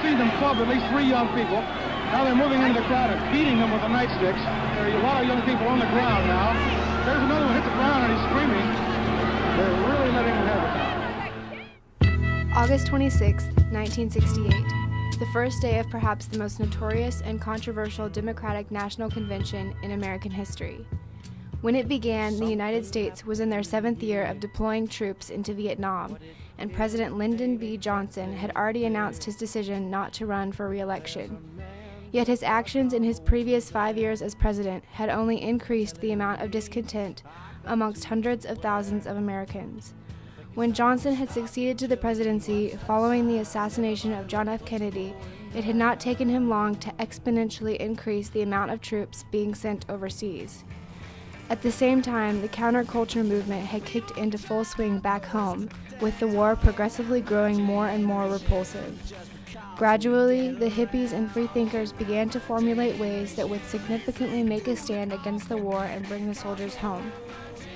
seen them club at least 3 young people. Now they're moving into the crowd and beating them with the nightsticks. There are a lot of young people on the ground now. There's another one hit the ground and he's screaming. They're really letting him have it. August 26, 1968, the first day of perhaps the most notorious and controversial Democratic National Convention in American history. When it began, the United States was in their 7th year of deploying troops into Vietnam, and President Lyndon B. Johnson had already announced his decision not to run for re-election. Yet his actions in his previous 5 years as president had only increased the amount of discontent amongst hundreds of thousands of Americans. When Johnson had succeeded to the presidency following the assassination of John F. Kennedy, it had not taken him long to exponentially increase the amount of troops being sent overseas. At the same time, the counterculture movement had kicked into full swing back home, with the war progressively growing more and more repulsive. Gradually, the hippies and freethinkers began to formulate ways that would significantly make a stand against the war and bring the soldiers home.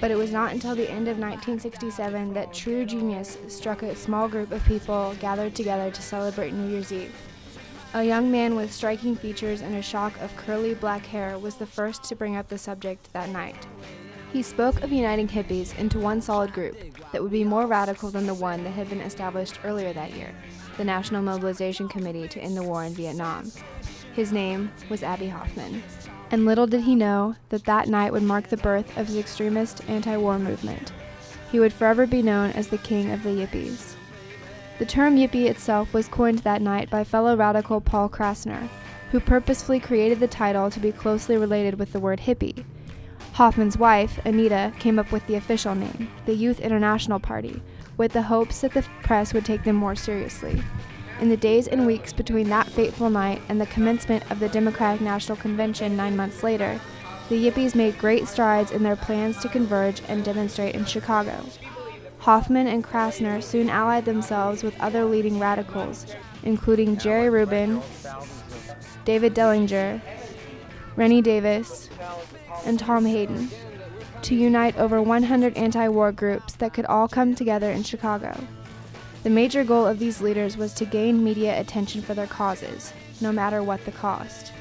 But it was not until the end of 1967 that true genius struck a small group of people gathered together to celebrate New Year's Eve. A young man with striking features and a shock of curly black hair was the first to bring up the subject that night. He spoke of uniting hippies into one solid group that would be more radical than the one that had been established earlier that year, the National Mobilization Committee to end the war in Vietnam. His name was Abbie Hoffman. And little did he know that that night would mark the birth of his extremist anti-war movement. He would forever be known as the king of the yippies. The term yippie itself was coined that night by fellow radical Paul Krasner, who purposefully created the title to be closely related with the word hippie. Hoffman's wife, Anita, came up with the official name, the Youth International Party, with the hopes that the press would take them more seriously. In the days and weeks between that fateful night and the commencement of the Democratic National Convention 9 months later, the yippies made great strides in their plans to converge and demonstrate in Chicago. Hoffman and Krasner soon allied themselves with other leading radicals, including Jerry Rubin, David Dellinger, Rennie Davis, and Tom Hayden, to unite over 100 anti-war groups that could all come together in Chicago. The major goal of these leaders was to gain media attention for their causes, no matter what the cost.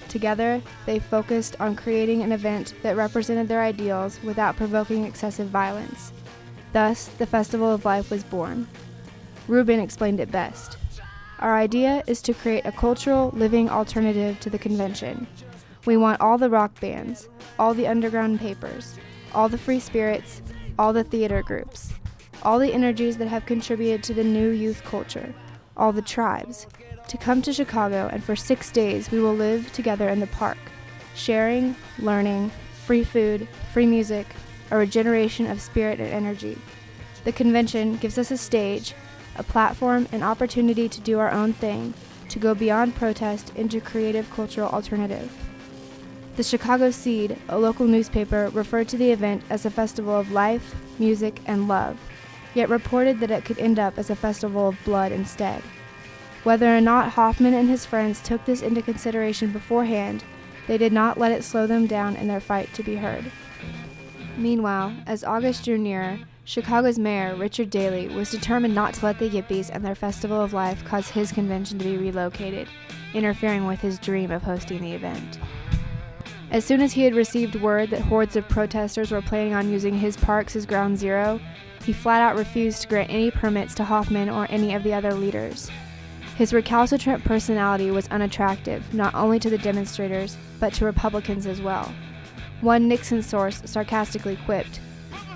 Together, they focused on creating an event that represented their ideals without provoking excessive violence. Thus, the Festival of Life was born. Rubin explained it best. Our idea is to create a cultural, living alternative to the convention. We want all the rock bands, all the underground papers, all the free spirits, all the theater groups, all the energies that have contributed to the new youth culture, all the tribes, to come to Chicago, and for 6 days we will live together in the park, sharing, learning, free food, free music, a regeneration of spirit and energy. The convention gives us a stage, a platform, an opportunity to do our own thing, to go beyond protest into creative cultural alternative. The Chicago Seed, a local newspaper, referred to the event as a festival of life, music, and love, yet reported that it could end up as a festival of blood instead. Whether or not Hoffman and his friends took this into consideration beforehand, they did not let it slow them down in their fight to be heard. Meanwhile, as August drew nearer, Chicago's mayor, Richard Daley, was determined not to let the yippies and their Festival of Life cause his convention to be relocated, interfering with his dream of hosting the event. As soon as he had received word that hordes of protesters were planning on using his parks as ground zero, he flat out refused to grant any permits to Hoffman or any of the other leaders. His recalcitrant personality was unattractive, not only to the demonstrators, but to Republicans as well. One Nixon source sarcastically quipped,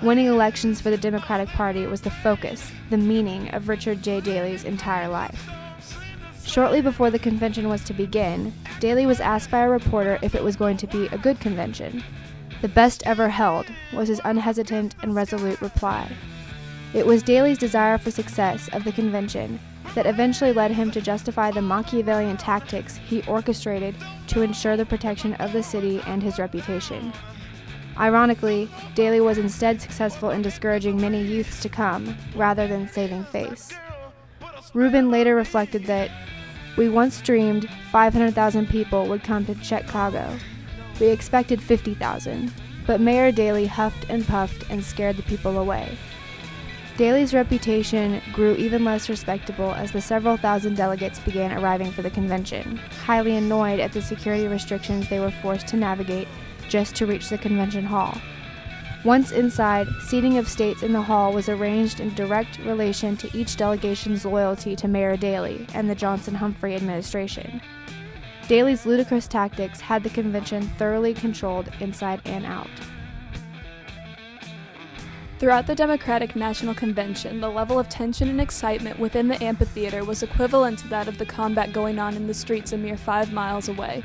"Winning elections for the Democratic Party was the focus, the meaning of Richard J. Daley's entire life." Shortly before the convention was to begin, Daley was asked by a reporter if it was going to be a good convention. "The best ever held," was his unhesitant and resolute reply. It was Daley's desire for success of the convention that eventually led him to justify the Machiavellian tactics he orchestrated to ensure the protection of the city and his reputation. Ironically, Daley was instead successful in discouraging many youths to come, rather than saving face. Rubin later reflected that, "We once dreamed 500,000 people would come to Chicago. We expected 50,000, but Mayor Daley huffed and puffed and scared the people away." Daley's reputation grew even less respectable as the several thousand delegates began arriving for the convention, highly annoyed at the security restrictions they were forced to navigate just to reach the convention hall. Once inside, seating of states in the hall was arranged in direct relation to each delegation's loyalty to Mayor Daley and the Johnson-Humphrey administration. Daley's ludicrous tactics had the convention thoroughly controlled inside and out. Throughout the Democratic National Convention, the level of tension and excitement within the amphitheater was equivalent to that of the combat going on in the streets a mere 5 miles away.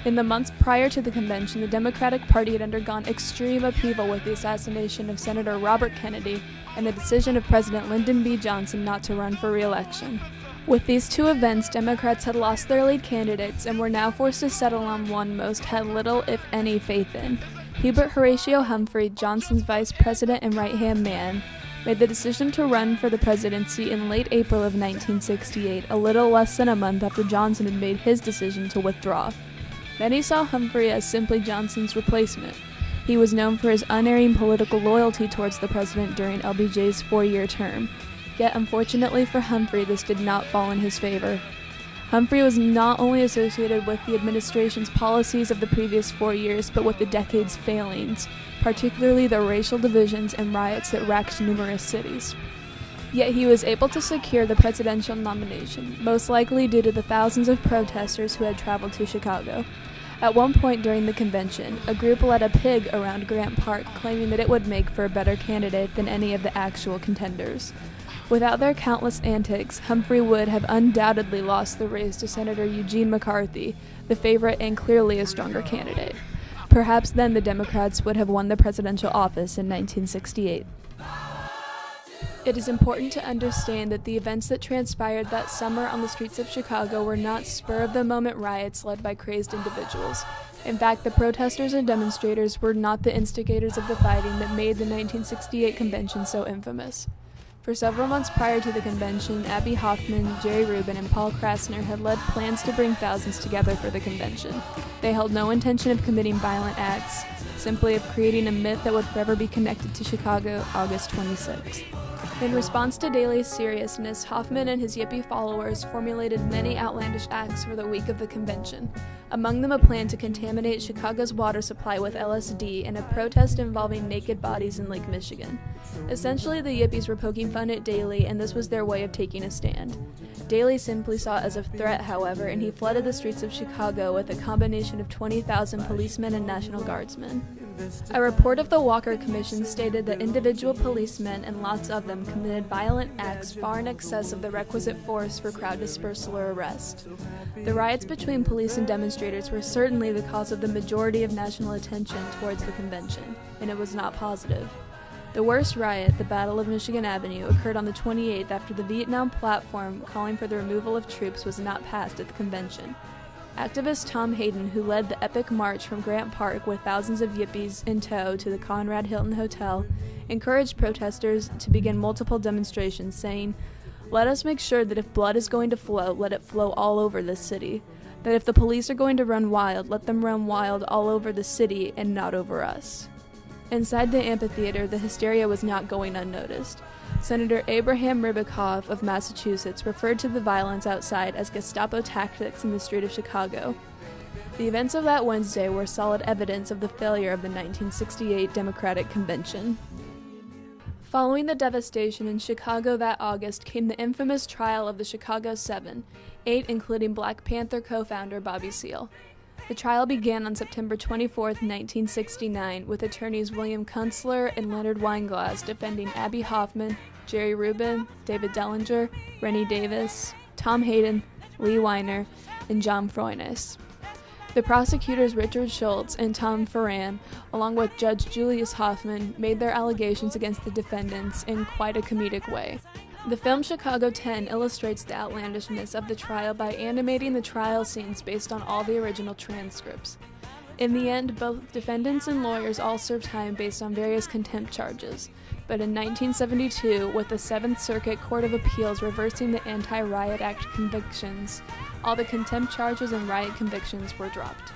In the months prior to the convention, the Democratic Party had undergone extreme upheaval with the assassination of Senator Robert Kennedy and the decision of President Lyndon B. Johnson not to run for re-election. With these two events, Democrats had lost their lead candidates and were now forced to settle on one most had little, if any, faith in. Hubert Horatio Humphrey, Johnson's vice president and right-hand man, made the decision to run for the presidency in late April of 1968, a little less than a month after Johnson had made his decision to withdraw. Many saw Humphrey as simply Johnson's replacement. He was known for his unerring political loyalty towards the president during LBJ's 4-year term. Yet, unfortunately for Humphrey, this did not fall in his favor. Humphrey was not only associated with the administration's policies of the previous 4 years, but with the decade's failings, particularly the racial divisions and riots that racked numerous cities. Yet he was able to secure the presidential nomination, most likely due to the thousands of protesters who had traveled to Chicago. At one point during the convention, a group led a pig around Grant Park, claiming that it would make for a better candidate than any of the actual contenders. Without their countless antics, Humphrey would have undoubtedly lost the race to Senator Eugene McCarthy, the favorite and clearly a stronger candidate. Perhaps then the Democrats would have won the presidential office in 1968. It is important to understand that the events that transpired that summer on the streets of Chicago were not spur-of-the-moment riots led by crazed individuals. In fact, the protesters and demonstrators were not the instigators of the fighting that made the 1968 convention so infamous. For several months prior to the convention, Abbie Hoffman, Jerry Rubin, and Paul Krasner had led plans to bring thousands together for the convention. They held no intention of committing violent acts, simply of creating a myth that would forever be connected to Chicago, August 26th. In response to Daley's seriousness, Hoffman and his Yippie followers formulated many outlandish acts for the week of the convention, among them a plan to contaminate Chicago's water supply with LSD and a protest involving naked bodies in Lake Michigan. Essentially, the Yippies were poking fun at Daley, and this was their way of taking a stand. Daley simply saw it as a threat, however, and he flooded the streets of Chicago with a combination of 20,000 policemen and National Guardsmen. A report of the Walker Commission stated that individual policemen, and lots of them, committed violent acts far in excess of the requisite force for crowd dispersal or arrest. The riots between police and demonstrators were certainly the cause of the majority of national attention towards the convention, and it was not positive. The worst riot, the Battle of Michigan Avenue, occurred on the 28th after the Vietnam platform calling for the removal of troops was not passed at the convention. Activist Tom Hayden, who led the epic march from Grant Park with thousands of Yippies in tow to the Conrad Hilton Hotel, encouraged protesters to begin multiple demonstrations, saying, "Let us make sure that if blood is going to flow, let it flow all over this city. That if the police are going to run wild, let them run wild all over the city and not over us." Inside the amphitheater, the hysteria was not going unnoticed. Senator Abraham Ribicoff of Massachusetts referred to the violence outside as Gestapo tactics in the street of Chicago. The events of that Wednesday were solid evidence of the failure of the 1968 Democratic Convention. Following the devastation in Chicago that August came the infamous trial of the Chicago Seven, 8 including Black Panther co-founder Bobby Seale. The trial began on September 24, 1969, with attorneys William Kunstler and Leonard Weinglass defending Abbie Hoffman, Jerry Rubin, David Dellinger, Rennie Davis, Tom Hayden, Lee Weiner, and John Froines. The prosecutors Richard Schultz and Tom Ferran, along with Judge Julius Hoffman, made their allegations against the defendants in quite a comedic way. The film Chicago 10 illustrates the outlandishness of the trial by animating the trial scenes based on all the original transcripts. In the end, both defendants and lawyers all served time based on various contempt charges, but in 1972, with the Seventh Circuit Court of Appeals reversing the Anti-Riot Act convictions, all the contempt charges and riot convictions were dropped.